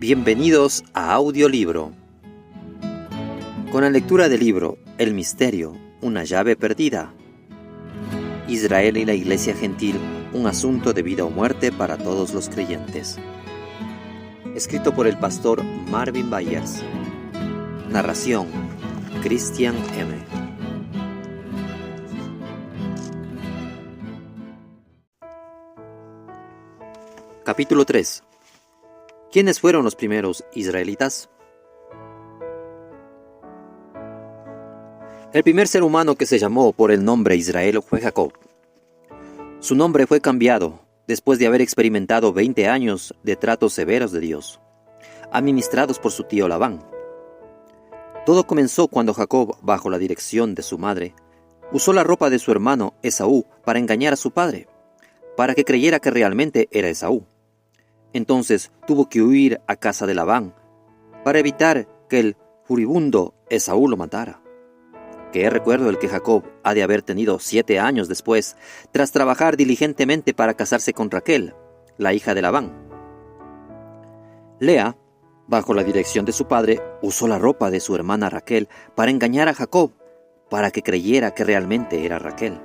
Bienvenidos a Audiolibro. Con la lectura del libro El misterio, una llave perdida. Israel y la Iglesia Gentil, un asunto de vida o muerte para todos los creyentes. Escrito por el pastor Marvin Byers. Narración: Christian M. Capítulo 3. ¿Quiénes fueron los primeros israelitas? El primer ser humano que se llamó por el nombre Israel fue Jacob. Su nombre fue cambiado después de haber experimentado 20 años de tratos severos de Dios, administrados por su tío Labán. Todo comenzó cuando Jacob, bajo la dirección de su madre, usó la ropa de su hermano Esaú para engañar a su padre, para que creyera que realmente era Esaú. Entonces tuvo que huir a casa de Labán para evitar que el furibundo Esaú lo matara. Qué recuerdo el que Jacob ha de haber tenido 7 años después, tras trabajar diligentemente para casarse con Raquel, la hija de Labán. Lea, bajo la dirección de su padre, usó la ropa de su hermana Raquel para engañar a Jacob, para que creyera que realmente era Raquel.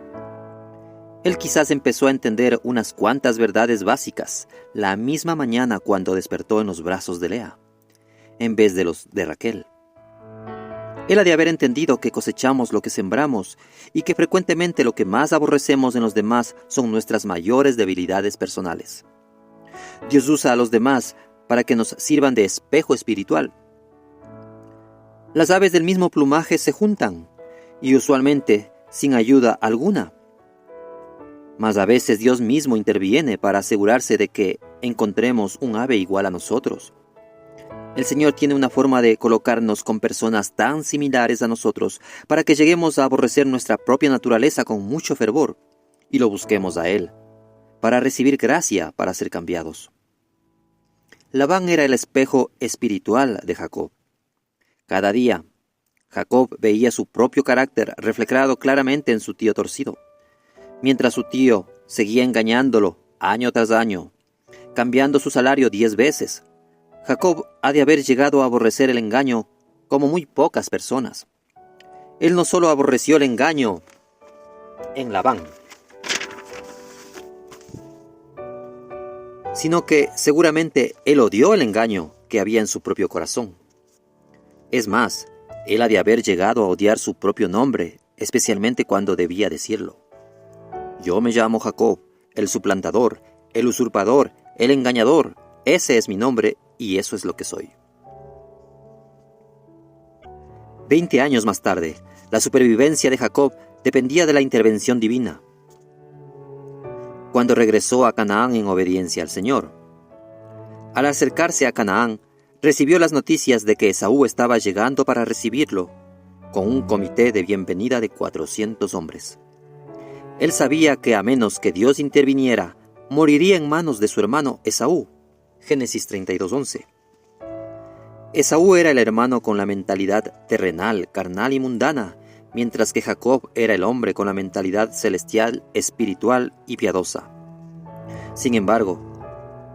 Él quizás empezó a entender unas cuantas verdades básicas la misma mañana cuando despertó en los brazos de Lea, en vez de los de Raquel. Él ha de haber entendido que cosechamos lo que sembramos y que frecuentemente lo que más aborrecemos en los demás son nuestras mayores debilidades personales. Dios usa a los demás para que nos sirvan de espejo espiritual. Las aves del mismo plumaje se juntan y usualmente sin ayuda alguna. Mas a veces Dios mismo interviene para asegurarse de que encontremos un ave igual a nosotros. El Señor tiene una forma de colocarnos con personas tan similares a nosotros para que lleguemos a aborrecer nuestra propia naturaleza con mucho fervor y lo busquemos a Él, para recibir gracia para ser cambiados. Labán era el espejo espiritual de Jacob. Cada día, Jacob veía su propio carácter reflejado claramente en su tío torcido. Mientras su tío seguía engañándolo año tras año, cambiando su salario 10 veces, Jacob ha de haber llegado a aborrecer el engaño como muy pocas personas. Él no solo aborreció el engaño en Labán, sino que seguramente él odió el engaño que había en su propio corazón. Es más, él ha de haber llegado a odiar su propio nombre, especialmente cuando debía decirlo. Yo me llamo Jacob, el suplantador, el usurpador, el engañador. Ese es mi nombre y eso es lo que soy. 20 años más tarde, la supervivencia de Jacob dependía de la intervención divina. Cuando regresó a Canaán en obediencia al Señor. Al acercarse a Canaán, recibió las noticias de que Esaú estaba llegando para recibirlo, con un comité de bienvenida de 400 hombres. Él sabía que a menos que Dios interviniera, moriría en manos de su hermano Esaú. Génesis 32:11. Esaú era el hermano con la mentalidad terrenal, carnal y mundana, mientras que Jacob era el hombre con la mentalidad celestial, espiritual y piadosa. Sin embargo,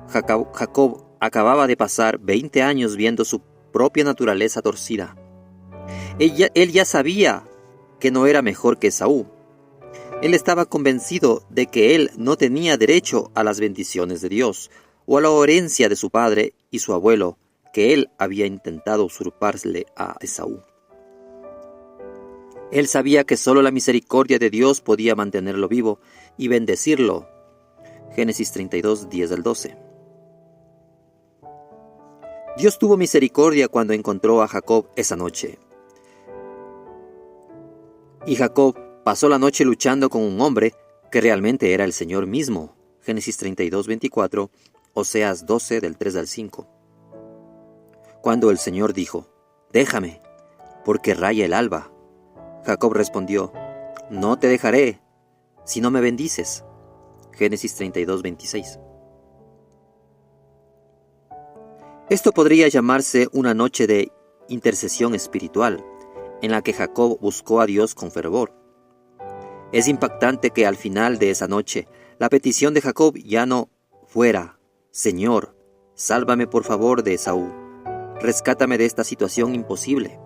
Jacob acababa de pasar 20 años viendo su propia naturaleza torcida. Él ya sabía que no era mejor que Esaú. Él estaba convencido de que él no tenía derecho a las bendiciones de Dios o a la herencia de su padre y su abuelo, que él había intentado usurparle a Esaú. Él sabía que solo la misericordia de Dios podía mantenerlo vivo y bendecirlo. Génesis 32, 10 al 12. Dios tuvo misericordia cuando encontró a Jacob esa noche. Y Jacob pasó la noche luchando con un hombre que realmente era el Señor mismo. Génesis 32, 24, Oseas 12, del 3 al 5. Cuando el Señor dijo, «Déjame, porque raya el alba», Jacob respondió, «No te dejaré, si no me bendices». Génesis 32, 26. Esto podría llamarse una noche de intercesión espiritual, en la que Jacob buscó a Dios con fervor. Es impactante que al final de esa noche, la petición de Jacob ya no fuera, «Señor, Sálvame por favor de Esaú. Rescátame de esta situación imposible.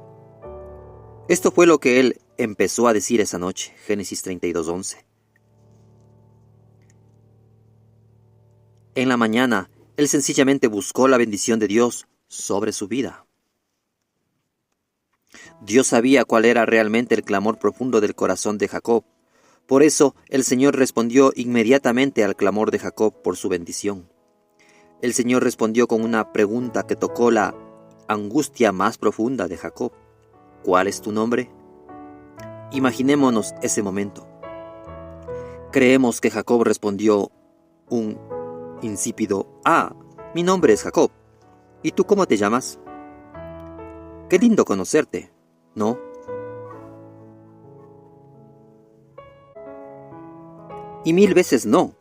Esto fue lo que él empezó a decir esa noche. Génesis 32:11. En la mañana, él sencillamente buscó la bendición de Dios sobre su vida. Dios sabía cuál era realmente el clamor profundo del corazón de Jacob. Por eso, el Señor respondió inmediatamente al clamor de Jacob por su bendición. El Señor respondió con una pregunta que tocó la angustia más profunda de Jacob. ¿Cuál es tu nombre? Imaginémonos ese momento. Creemos que Jacob respondió un insípido: mi nombre es Jacob. ¿Y tú cómo te llamas? Qué lindo conocerte, ¿no? Y 1000 veces no.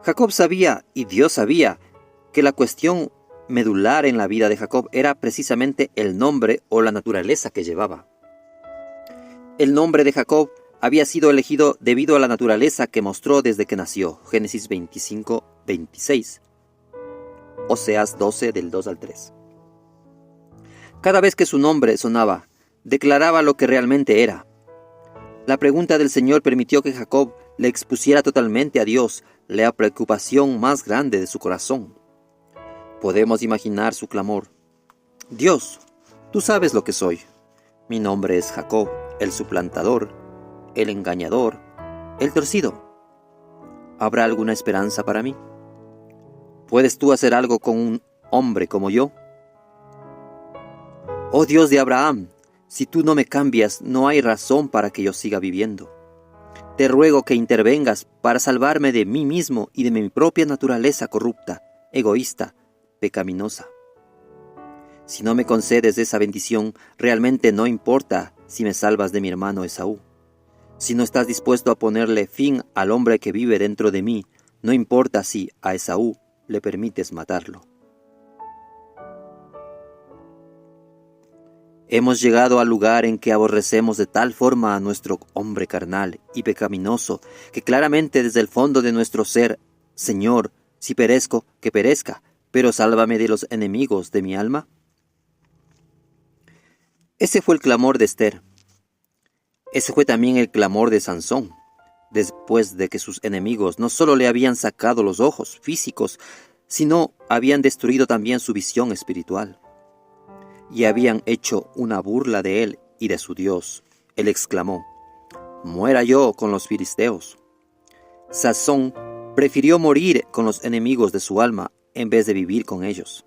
Jacob sabía, y Dios sabía, que la cuestión medular en la vida de Jacob era precisamente el nombre o la naturaleza que llevaba. El nombre de Jacob había sido elegido debido a la naturaleza que mostró desde que nació. Génesis 25:26. Oseas 12 del 2 al 3. Cada vez que su nombre sonaba, declaraba lo que realmente era. La pregunta del Señor permitió que Jacob le expusiera totalmente a Dios la preocupación más grande de su corazón. Podemos imaginar su clamor: Dios, tú sabes lo que soy. Mi nombre es Jacob, el suplantador, el engañador, el torcido. ¿Habrá alguna esperanza para mí? ¿Puedes tú hacer algo con un hombre como yo? Oh Dios de Abraham, si tú no me cambias, no hay razón para que yo siga viviendo. Te ruego que intervengas para salvarme de mí mismo y de mi propia naturaleza corrupta, egoísta, pecaminosa. Si no me concedes esa bendición, realmente no importa si me salvas de mi hermano Esaú. Si no estás dispuesto a ponerle fin al hombre que vive dentro de mí, no importa si a Esaú le permites matarlo. Hemos llegado al lugar en que aborrecemos de tal forma a nuestro hombre carnal y pecaminoso, que claramente desde el fondo de nuestro ser: Señor, si perezco, que perezca, pero sálvame de los enemigos de mi alma. Ese fue el clamor de Esther. Ese fue también el clamor de Sansón, después de que sus enemigos no solo le habían sacado los ojos físicos, sino habían destruido también su visión espiritual. Y habían hecho una burla de él y de su Dios. Él exclamó: muera yo con los filisteos. Sansón prefirió morir con los enemigos de su alma en vez de vivir con ellos.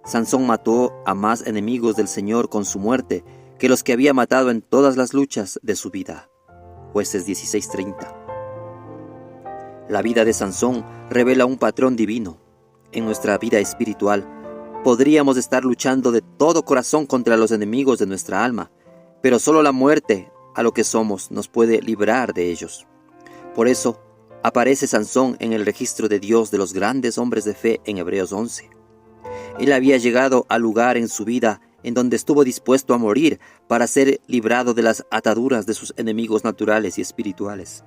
Sansón mató a más enemigos del Señor con su muerte que los que había matado en todas las luchas de su vida. Jueces 16:30. La vida de Sansón revela un patrón divino. En nuestra vida espiritual, podríamos estar luchando de todo corazón contra los enemigos de nuestra alma, pero solo la muerte a lo que somos nos puede librar de ellos. Por eso, aparece Sansón en el registro de Dios de los grandes hombres de fe en Hebreos 11. Él había llegado al lugar en su vida en donde estuvo dispuesto a morir para ser librado de las ataduras de sus enemigos naturales y espirituales.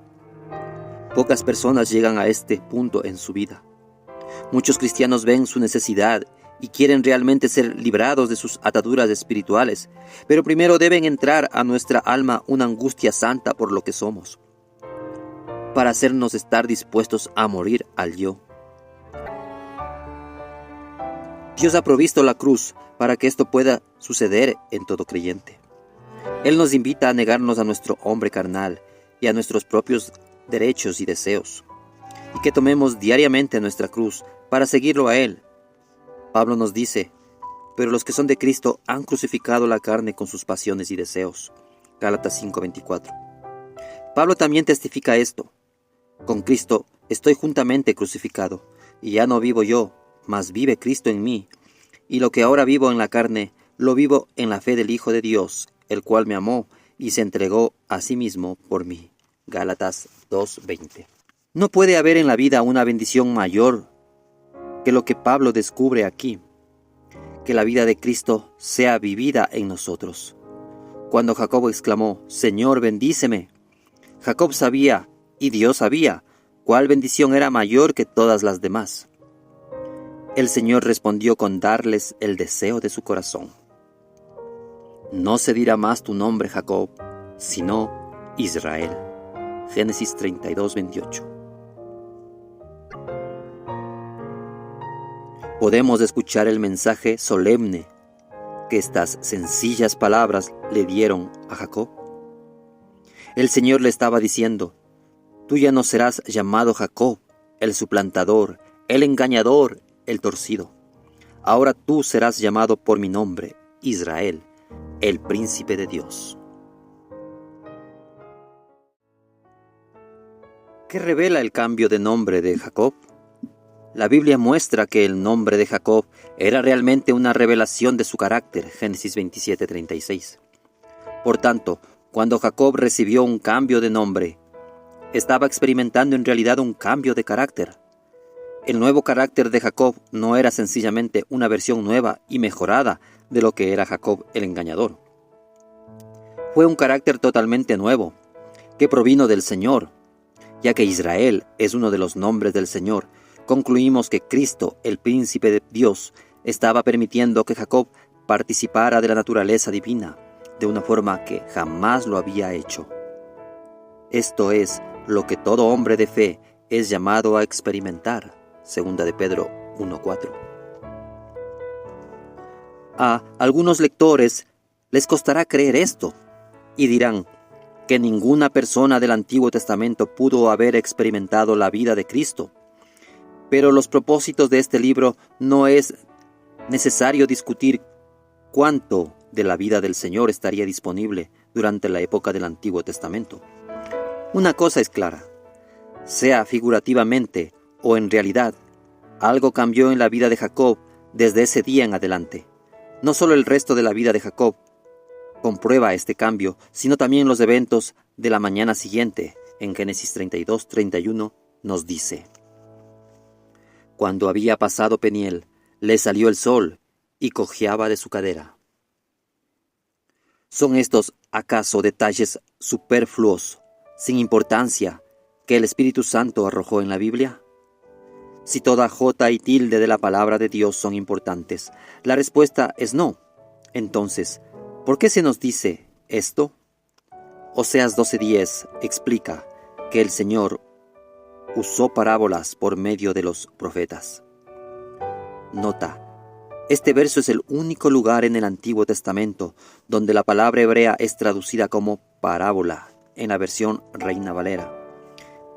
Pocas personas llegan a este punto en su vida. Muchos cristianos ven su necesidad y quieren realmente ser librados de sus ataduras espirituales, pero primero deben entrar a nuestra alma una angustia santa por lo que somos, para hacernos estar dispuestos a morir al yo. Dios ha provisto la cruz para que esto pueda suceder en todo creyente. Él nos invita a negarnos a nuestro hombre carnal y a nuestros propios derechos y deseos, y que tomemos diariamente nuestra cruz para seguirlo a Él. Pablo nos dice: pero los que son de Cristo han crucificado la carne con sus pasiones y deseos. Gálatas 5:24. Pablo también testifica esto: con Cristo estoy juntamente crucificado, y ya no vivo yo, mas vive Cristo en mí, y lo que ahora vivo en la carne, lo vivo en la fe del Hijo de Dios, el cual me amó y se entregó a sí mismo por mí. Gálatas 2:20. No puede haber en la vida una bendición mayor que lo que Pablo descubre aquí: que la vida de Cristo sea vivida en nosotros. Cuando Jacob exclamó: Señor, bendíceme, Jacob sabía, y Dios sabía, cuál bendición era mayor que todas las demás. El Señor respondió con darles el deseo de su corazón. No se dirá más tu nombre Jacob, sino Israel. Génesis 32, 28. Podemos escuchar el mensaje solemne que estas sencillas palabras le dieron a Jacob. El Señor le estaba diciendo: tú ya no serás llamado Jacob, el suplantador, el engañador, el torcido. Ahora tú serás llamado por mi nombre, Israel, el príncipe de Dios. ¿Qué revela el cambio de nombre de Jacob? La Biblia muestra que el nombre de Jacob era realmente una revelación de su carácter, Génesis 27:36. Por tanto, cuando Jacob recibió un cambio de nombre, estaba experimentando en realidad un cambio de carácter. El nuevo carácter de Jacob no era sencillamente una versión nueva y mejorada de lo que era Jacob el engañador. Fue un carácter totalmente nuevo, que provino del Señor. Ya que Israel es uno de los nombres del Señor, concluimos que Cristo, el príncipe de Dios, estaba permitiendo que Jacob participara de la naturaleza divina, de una forma que jamás lo había hecho. Esto es lo que todo hombre de fe es llamado a experimentar, 2 de Pedro 1:4. A algunos lectores les costará creer esto, y dirán que ninguna persona del Antiguo Testamento pudo haber experimentado la vida de Cristo. Pero los propósitos de este libro no es necesario discutir cuánto de la vida del Señor estaría disponible durante la época del Antiguo Testamento. Una cosa es clara: sea figurativamente o en realidad, algo cambió en la vida de Jacob desde ese día en adelante. No solo el resto de la vida de Jacob comprueba este cambio, sino también los eventos de la mañana siguiente. En Génesis 32:31 nos dice: cuando había pasado Peniel, le salió el sol y cojeaba de su cadera. ¿Son estos acaso detalles superfluos, sin importancia, que el Espíritu Santo arrojó en la Biblia? Si toda jota y tilde de la palabra de Dios son importantes, la respuesta es no. Entonces, ¿por qué se nos dice esto? Oseas 12:10 explica que el Señor usó parábolas por medio de los profetas. Nota, este verso es el único lugar en el Antiguo Testamento donde la palabra hebrea es traducida como parábola en la versión Reina Valera.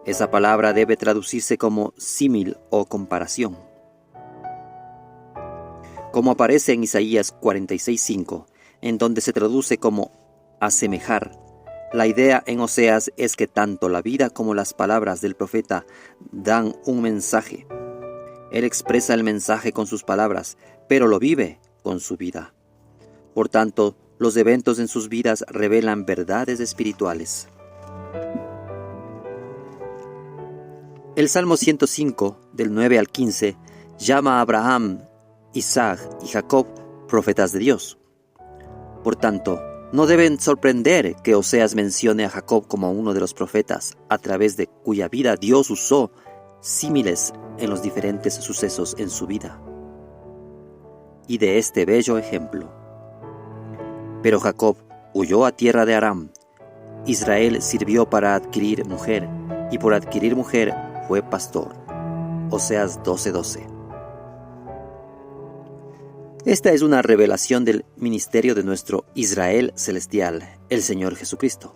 Esa palabra debe traducirse como símil o comparación. Como aparece en Isaías 46:5, en donde se traduce como asemejar, la idea en Oseas es que tanto la vida como las palabras del profeta dan un mensaje. Él expresa el mensaje con sus palabras, pero lo vive con su vida. Por tanto, los eventos en sus vidas revelan verdades espirituales. El Salmo 105, del 9 al 15, llama a Abraham, Isaac y Jacob profetas de Dios. Por tanto, no deben sorprender que Oseas mencione a Jacob como uno de los profetas, a través de cuya vida Dios usó símiles en los diferentes sucesos en su vida. Y de este bello ejemplo: pero Jacob huyó a tierra de Aram, Israel sirvió para adquirir mujer, y por adquirir mujer fue pastor. Oseas 12:12. Esta es una revelación del ministerio de nuestro Israel celestial, el Señor Jesucristo.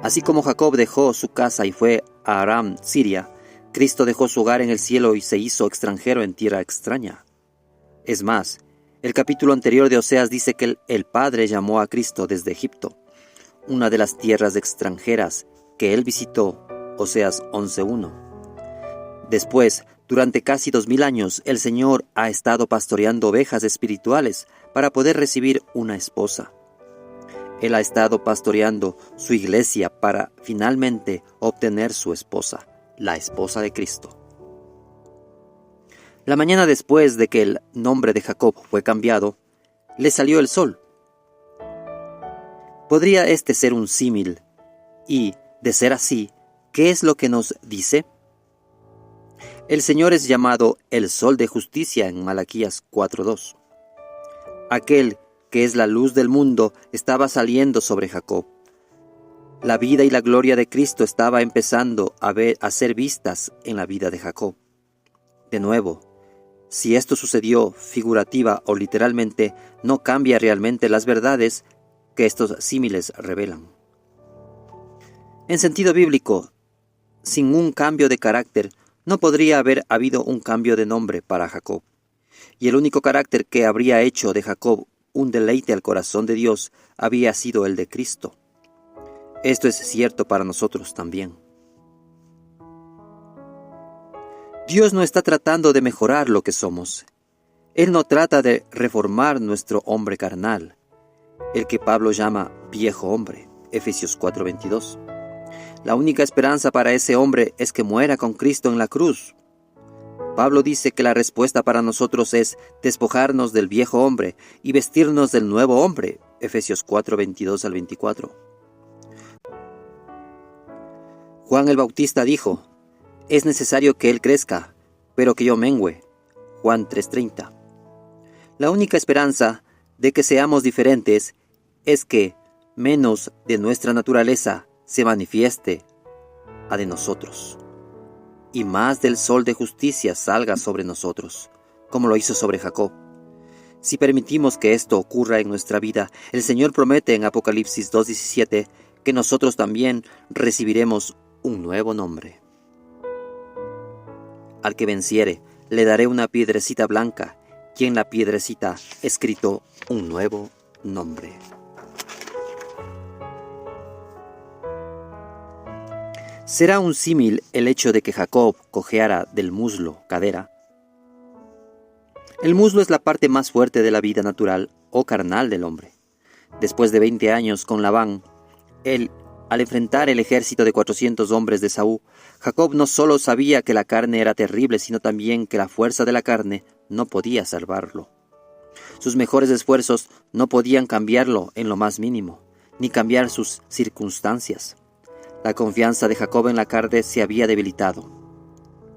Así como Jacob dejó su casa y fue a Aram, Siria, Cristo dejó su hogar en el cielo y se hizo extranjero en tierra extraña. Es más, el capítulo anterior de Oseas dice que el Padre llamó a Cristo desde Egipto, una de las tierras extranjeras que él visitó, Oseas 11:1. Después, durante casi 2000 años, el Señor ha estado pastoreando ovejas espirituales para poder recibir una esposa. Él ha estado pastoreando su iglesia para finalmente obtener su esposa, la esposa de Cristo. La mañana después de que el nombre de Jacob fue cambiado, le salió el sol. ¿Podría este ser un símil? Y, de ser así, ¿qué es lo que nos dice? El Señor es llamado el Sol de Justicia en Malaquías 4:2. Aquel que es la luz del mundo estaba saliendo sobre Jacob. La vida y la gloria de Cristo estaba empezando a ser vistas en la vida de Jacob. De nuevo, si esto sucedió figurativa o literalmente, no cambia realmente las verdades que estos símiles revelan. En sentido bíblico, sin un cambio de carácter, no podría haber habido un cambio de nombre para Jacob. Y el único carácter que habría hecho de Jacob un deleite al corazón de Dios había sido el de Cristo. Esto es cierto para nosotros también. Dios no está tratando de mejorar lo que somos. Él no trata de reformar nuestro hombre carnal, el que Pablo llama viejo hombre, Efesios 4:22. La única esperanza para ese hombre es que muera con Cristo en la cruz. Pablo dice que la respuesta para nosotros es despojarnos del viejo hombre y vestirnos del nuevo hombre, Efesios 4:22 al 24. Juan el Bautista dijo: es necesario que Él crezca, pero que yo mengüe, Juan 3:30. La única esperanza de que seamos diferentes es que menos de nuestra naturaleza se manifieste a de nosotros, y más del sol de justicia salga sobre nosotros, como lo hizo sobre Jacob. Si permitimos que esto ocurra en nuestra vida, el Señor promete en Apocalipsis 2:17 que nosotros también recibiremos un nuevo nombre. Al que venciere, le daré una piedrecita blanca, y en la piedrecita escrito un nuevo nombre. ¿Será un símil el hecho de que Jacob cojeara del muslo, cadera? El muslo es la parte más fuerte de la vida natural o carnal del hombre. Después de 20 años con Labán, al enfrentar el ejército de 400 hombres de Saúl, Jacob no solo sabía que la carne era terrible, sino también que la fuerza de la carne no podía salvarlo. Sus mejores esfuerzos no podían cambiarlo en lo más mínimo, ni cambiar sus circunstancias. La confianza de Jacob en la carne se había debilitado.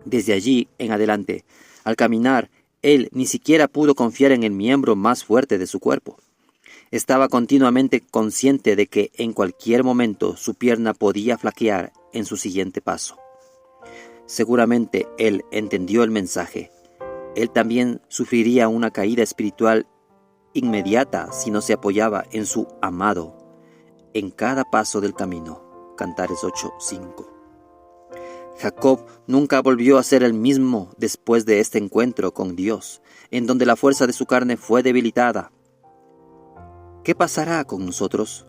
Desde allí en adelante, al caminar, él ni siquiera pudo confiar en el miembro más fuerte de su cuerpo. Estaba continuamente consciente de que en cualquier momento su pierna podía flaquear en su siguiente paso. Seguramente él entendió el mensaje. Él también sufriría una caída espiritual inmediata si no se apoyaba en su amado en cada paso del camino. Cantares 8:5. Jacob nunca volvió a ser el mismo después de este encuentro con Dios, en donde la fuerza de su carne fue debilitada. ¿Qué pasará con nosotros?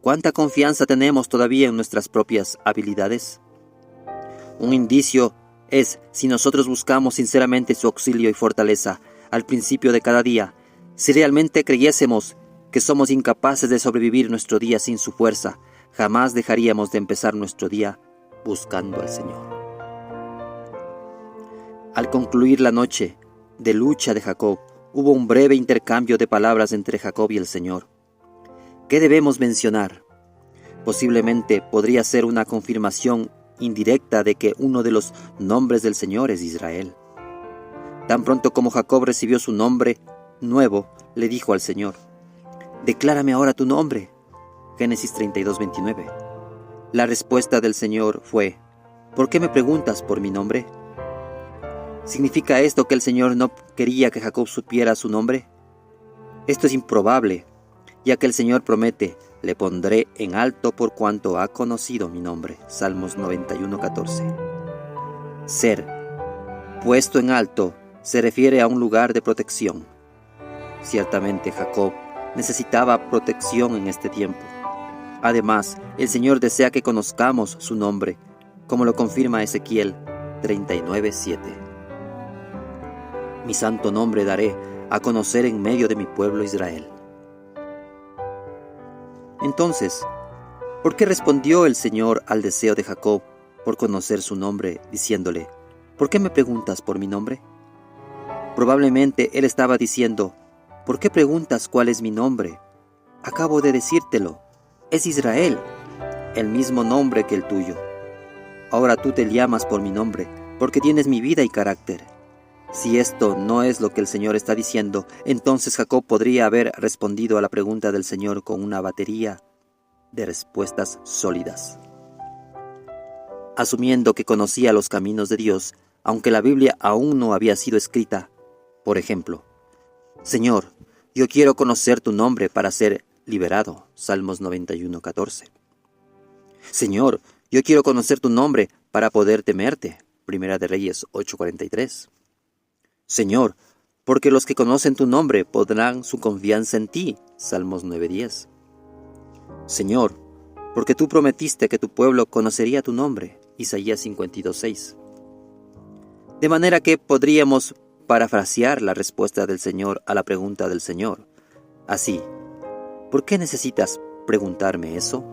¿Cuánta confianza tenemos todavía en nuestras propias habilidades? Un indicio es si nosotros buscamos sinceramente su auxilio y fortaleza al principio de cada día. Si realmente creyésemos que somos incapaces de sobrevivir nuestro día sin su fuerza, jamás dejaríamos de empezar nuestro día buscando al Señor. Al concluir la noche de lucha de Jacob, hubo un breve intercambio de palabras entre Jacob y el Señor. ¿Qué debemos mencionar? Posiblemente podría ser una confirmación indirecta de que uno de los nombres del Señor es Israel. Tan pronto como Jacob recibió su nombre nuevo, le dijo al Señor: «Declárame ahora tu nombre». Génesis 32:29. La respuesta del Señor fue: «¿Por qué me preguntas por mi nombre?». ¿Significa esto que el Señor no quería que Jacob supiera su nombre? Esto es improbable, ya que el Señor promete: «Le pondré en alto por cuanto ha conocido mi nombre». Salmos 91:14. Ser puesto en alto se refiere a un lugar de protección. Ciertamente Jacob necesitaba protección en este tiempo. Además, el Señor desea que conozcamos su nombre, como lo confirma Ezequiel 39:7. «Mi santo nombre daré a conocer en medio de mi pueblo Israel». Entonces, ¿por qué respondió el Señor al deseo de Jacob por conocer su nombre, diciéndole: «¿Por qué me preguntas por mi nombre?». Probablemente él estaba diciendo: «¿Por qué preguntas cuál es mi nombre? Acabo de decírtelo, es Israel, el mismo nombre que el tuyo. Ahora tú te llamas por mi nombre, porque tienes mi vida y carácter. Si esto no es lo que el Señor está diciendo, entonces Jacob podría haber respondido a la pregunta del Señor con una batería de respuestas sólidas. Asumiendo que conocía los caminos de Dios, aunque la Biblia aún no había sido escrita, por ejemplo, Señor, yo quiero conocer tu nombre para ser liberado, Salmos 91:14. Señor, yo quiero conocer tu nombre para poder temerte, Primera de Reyes 8:43. Señor, porque los que conocen tu nombre pondrán su confianza en ti, Salmos 9:10. Señor, porque tú prometiste que tu pueblo conocería tu nombre, Isaías 52:6. De manera que podríamos parafrasear la respuesta del Señor a la pregunta del Señor. Así, ¿por qué necesitas preguntarme eso?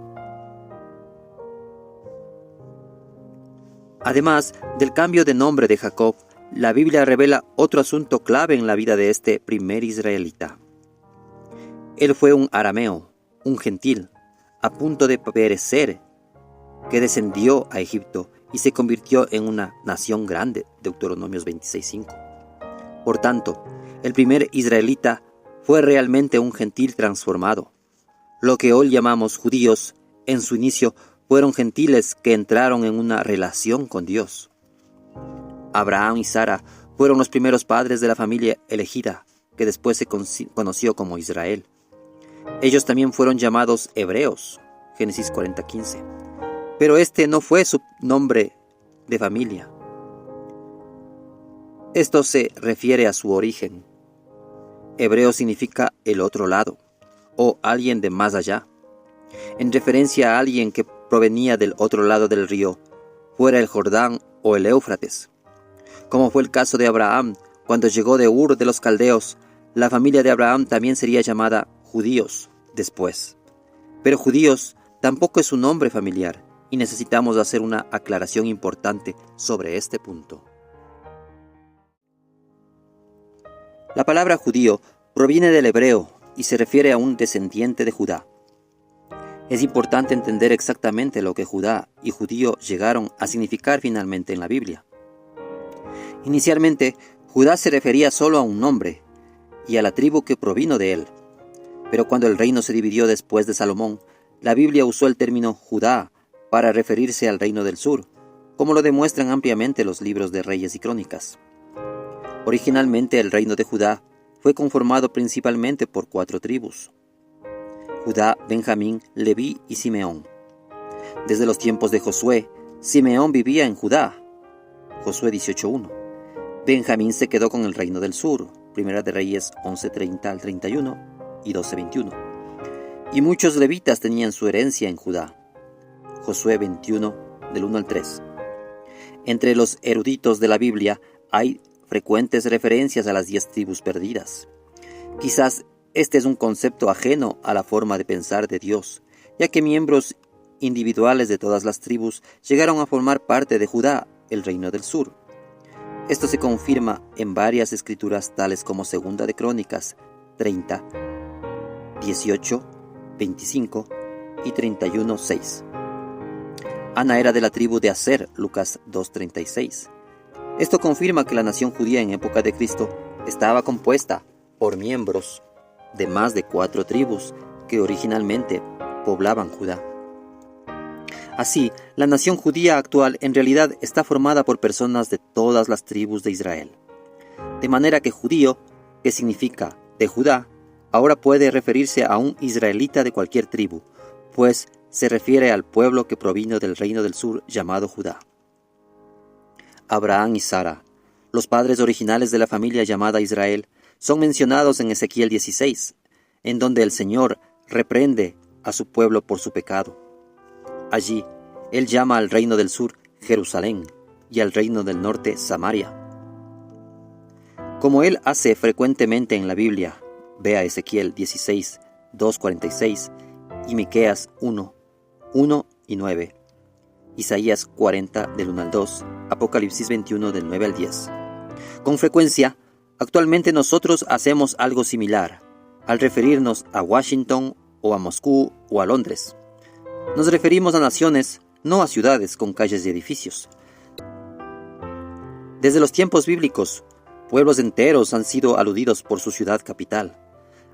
Además del cambio de nombre de Jacob, la Biblia revela otro asunto clave en la vida de este primer israelita. Él fue un arameo, un gentil, a punto de perecer, que descendió a Egipto y se convirtió en una nación grande, Deuteronomios 26:5. Por tanto, el primer israelita fue realmente un gentil transformado. Lo que hoy llamamos judíos, en su inicio, fueron gentiles que entraron en una relación con Dios. Abraham y Sara fueron los primeros padres de la familia elegida, que después se conoció como Israel. Ellos también fueron llamados hebreos, Génesis 40:15. Pero este no fue su nombre de familia. Esto se refiere a su origen. Hebreo significa el otro lado, o alguien de más allá, en referencia a alguien que provenía del otro lado del río, fuera el Jordán o el Éufrates. Como fue el caso de Abraham, cuando llegó de Ur de los Caldeos, la familia de Abraham también sería llamada judíos después. Pero judíos tampoco es un nombre familiar, y necesitamos hacer una aclaración importante sobre este punto. La palabra judío proviene del hebreo y se refiere a un descendiente de Judá. Es importante entender exactamente lo que Judá y judío llegaron a significar finalmente en la Biblia. Inicialmente, Judá se refería solo a un nombre y a la tribu que provino de él. Pero cuando el reino se dividió después de Salomón, la Biblia usó el término Judá para referirse al reino del sur, como lo demuestran ampliamente los libros de Reyes y Crónicas. Originalmente el reino de Judá fue conformado principalmente por 4 tribus: Judá, Benjamín, Leví y Simeón. Desde los tiempos de Josué, Simeón vivía en Judá, Josué 18:1. Benjamín se quedó con el reino del sur, Primera de Reyes 11:30 al 31 y 12:21. Y muchos levitas tenían su herencia en Judá, Josué 21 del 1 al 3. Entre los eruditos de la Biblia hay frecuentes referencias a las 10 tribus perdidas. Quizás este es un concepto ajeno a la forma de pensar de Dios, ya que miembros individuales de todas las tribus llegaron a formar parte de Judá, el reino del sur. Esto se confirma en varias escrituras tales como Segunda de Crónicas 30, 18, 25 y 31:6. Ana era de la tribu de Aser, Lucas 2:36. Esto confirma que la nación judía en época de Cristo estaba compuesta por miembros de más de 4 tribus que originalmente poblaban Judá. Así, la nación judía actual en realidad está formada por personas de todas las tribus de Israel. De manera que judío, que significa de Judá, ahora puede referirse a un israelita de cualquier tribu, pues se refiere al pueblo que provino del reino del sur llamado Judá. Abraham y Sara, los padres originales de la familia llamada Israel, son mencionados en Ezequiel 16, en donde el Señor reprende a su pueblo por su pecado. Allí, Él llama al reino del sur Jerusalén y al reino del norte Samaria. Como Él hace frecuentemente en la Biblia, vea Ezequiel 16, 2:46 y Miqueas 1, 1 y 9, Isaías 40 del 1 al 2, Apocalipsis 21 del 9 al 10. Con frecuencia, actualmente nosotros hacemos algo similar al referirnos a Washington o a Moscú o a Londres. Nos referimos a naciones, no a ciudades con calles y edificios. Desde los tiempos bíblicos, pueblos enteros han sido aludidos por su ciudad capital,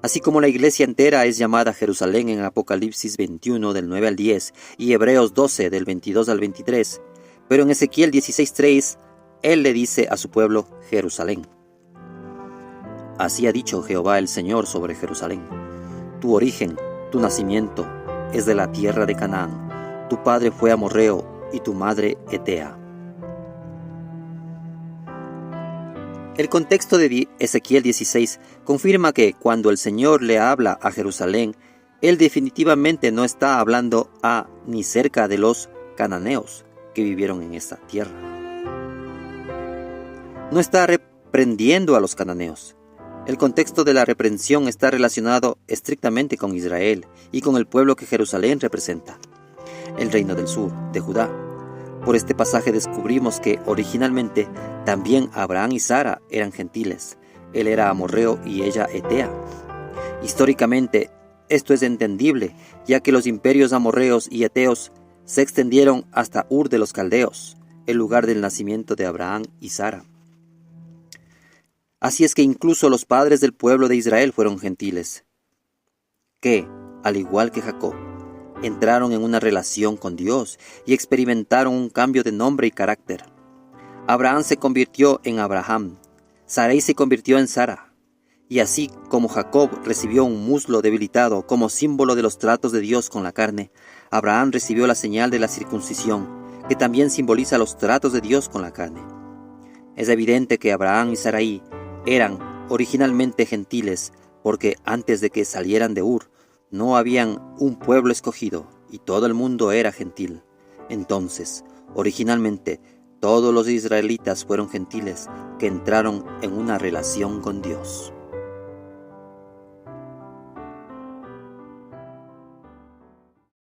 así como la iglesia entera es llamada Jerusalén en Apocalipsis 21 del 9 al 10 y Hebreos 12 del 22 al 23, pero en Ezequiel 16:3, él le dice a su pueblo Jerusalén. Así ha dicho Jehová el Señor sobre Jerusalén: tu origen, tu nacimiento, es de la tierra de Canaán, tu padre fue amorreo y tu madre hetea. El contexto de Ezequiel 16 confirma que cuando el Señor le habla a Jerusalén, Él definitivamente no está hablando a ni cerca de los cananeos que vivieron en esta tierra. No está reprendiendo a los cananeos. El contexto de la reprensión está relacionado estrictamente con Israel y con el pueblo que Jerusalén representa, el reino del sur, de Judá. Por este pasaje descubrimos que originalmente también Abraham y Sara eran gentiles. Él era amorreo y ella hetea. Históricamente, esto es entendible, ya que los imperios amorreos y heteos se extendieron hasta Ur de los Caldeos, el lugar del nacimiento de Abraham y Sara. Así es que incluso los padres del pueblo de Israel fueron gentiles, que, al igual que Jacob, entraron en una relación con Dios y experimentaron un cambio de nombre y carácter. Abraham se convirtió en Abraham, Sarai se convirtió en Sara, y así como Jacob recibió un muslo debilitado como símbolo de los tratos de Dios con la carne, Abraham recibió la señal de la circuncisión, que también simboliza los tratos de Dios con la carne. Es evidente que Abraham y Sarai eran originalmente gentiles, porque antes de que salieran de Ur, no habían un pueblo escogido y todo el mundo era gentil. Entonces, originalmente, todos los israelitas fueron gentiles que entraron en una relación con Dios.